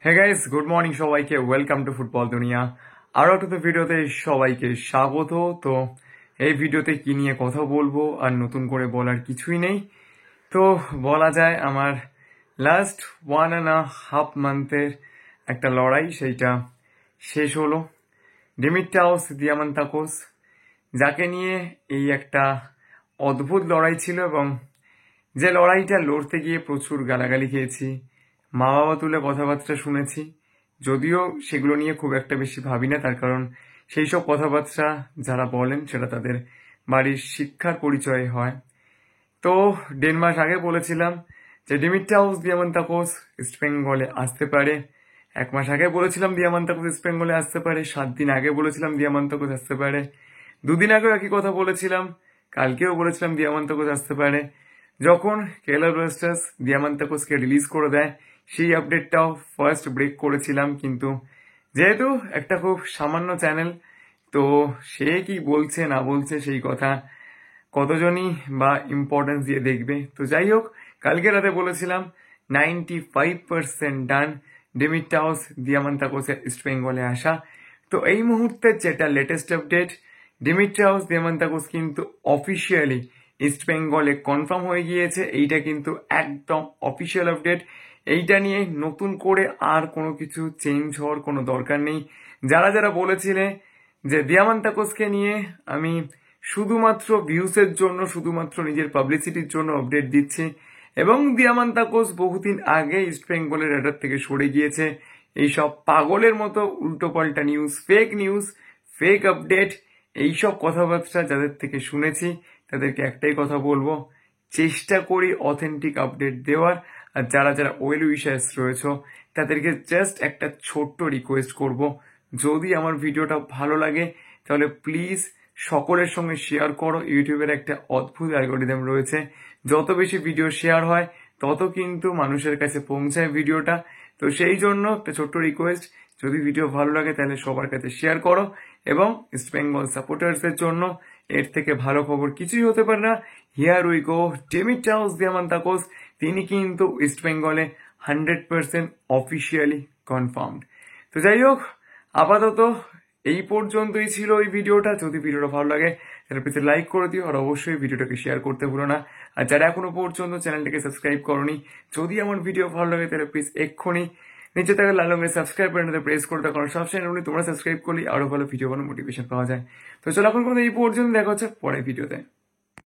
Hey guys, good morning সবাইকে। Welcome to football দুনিয়া। আরও একটা ভিডিওতে সবাইকে স্বাগত। তো এই ভিডিওতে কি নিয়ে কথা বলবো আর নতুন করে বলার কিছুই নেই। তো বলা যায় আমার লাস্ট 1.5 মান্থের একটা লড়াই সেইটা শেষ হলো। ডিমিট্রাউস দিয়ামান্তাকোস, যাকে নিয়ে এই একটা অদ্ভুত লড়াই ছিল এবং যে লড়াইটা লড়তে গিয়ে প্রচুর গালাগালি খেয়েছি, মা বাবা তুলে কথাবার্তা শুনেছি। যদিও সেগুলো নিয়ে খুব একটা বেশি ভাবি না, তার কারণ সেই সব কথাবার্তা যারা বলেন সেটা তাদের বাড়ির শিক্ষার পরিচয় হয়। তো 1.5 মাস আগে বলেছিলাম যে ডিমিট্রাউস দিয়ামান্তাকোস ইস্ট বেঙ্গলে আসতে পারে। 1 মাস আগে বলেছিলাম দিয়ামান্তাকোস ইস্ট বেঙ্গলে আসতে পারে। 7 দিন আগে বলেছিলাম দিয়ামান্তাকোস আসতে পারে। 2 দিন আগেও একই কথা বলেছিলাম। কালকেও বলেছিলাম দিয়ামান্তাকোস আসতে পারে। যখন কেরালা ব্লাস্টার্স দিয়ামান্তাকোসকে রিলিজ করে দেয়, সেই আপডেটটাও ফার্স্ট ব্রেক করেছিলাম। কিন্তু যেহেতু একটা খুব সামান্য চ্যানেল, তো সে কি বলছে না বলছে সেই কথা কতজনই বা ইম্পর্টেন্স দিয়ে দেখবে। তো যাই হোক, কালকে রাতে বলেছিলাম 95% ডান ডিমিট্রাউস দিয়ামান্তাকোসের ইস্ট বেঙ্গলে আসা। তো এই মুহূর্তে যেটা লেটেস্ট আপডেট, ডিমিট্রাউস দিয়ামান্তাকোস কিন্তু অফিসিয়ালি ইস্ট বেঙ্গলে কনফার্ম হয়ে গিয়েছে। এইটা কিন্তু একদম অফিসিয়াল আপডেট। এইটা নিয়ে নতুন করে আর কোনো কিছু চেঞ্জ হওয়ার কোনো দরকার নেই। যারা যারা বলেছিলে যে দিয়ামান্তাকোসকে নিয়ে আমি শুধুমাত্র ভিউসের জন্য, শুধুমাত্র নিজের পাবলিসিটির জন্য আপডেট দিচ্ছি এবং দিয়ামান্তাকোস বহুদিন আগে ইস্ট বেঙ্গলের রেডার থেকে সরে গিয়েছে, এইসব পাগলের মতো উল্টোপাল্টা নিউজ, ফেক ফেক আপডেট, এইসব কথাবার্তা যাদের থেকে শুনেছি তাদেরকে একটাই কথা বলবো, চেষ্টা করি অথেন্টিক আপডেট দেওয়ার। আর যারা যারা ওয়েল উইশার্স রয়েছে তাদেরকে জাস্ট একটা ছোট্ট রিকোয়েস্ট করব, যদি আমার ভিডিওটা ভালো লাগে তাহলে প্লিজ সকলের সঙ্গে শেয়ার করো। ইউটিউবের একটা অদ্ভুত অ্যালগোরিদম রয়েছে, যত বেশি ভিডিও শেয়ার হয় তত কিন্তু মানুষের কাছে পৌঁছায় ভিডিওটা। তো সেই জন্য একটা ছোট্ট রিকোয়েস্ট, যদি ভিডিও ভালো লাগে তাহলে সবার কাছে শেয়ার করো। এবং ইস্ট বেঙ্গল সাপোর্টার্সের জন্য এর থেকে ভালো খবর কিছুই হতে পারে না। হিয়ার উই গো, ডিমিট্রাউস দিয়ামান্তাকোস তিনি কিন্তু ইস্ট বেঙ্গলে 100% অফিসিয়ালি কনফার্মড। তো যাই হোক, আপাতত এই পর্যন্তই ছিল এই ভিডিওটা। যদি ভিডিওটা ভালো লাগে তাহলে প্লিজ লাইক করে দিও আর অবশ্যই ভিডিওটাকে শেয়ার করতে ভুলো না। আর যারা এখনো পর্যন্ত চ্যানেলটাকে সাবস্ক্রাইব করোনি, যদি আমার ভিডিও ভালো লাগে তাহলে প্লিজ এক্ষুনি নিচে থাকা লাল রঙের সাবস্ক্রাইব বাটনটা প্রেস করে দাও, কারণ সব চ্যানেলগুলি তোমরা সাবস্ক্রাইব করলে আরো ভালো ভিডিও বানানোর মোটিভেশন পাওয়া যায়। তো চলো এখন এই পর্যন্ত, দেখা হচ্ছে পরের ভিডিওতে।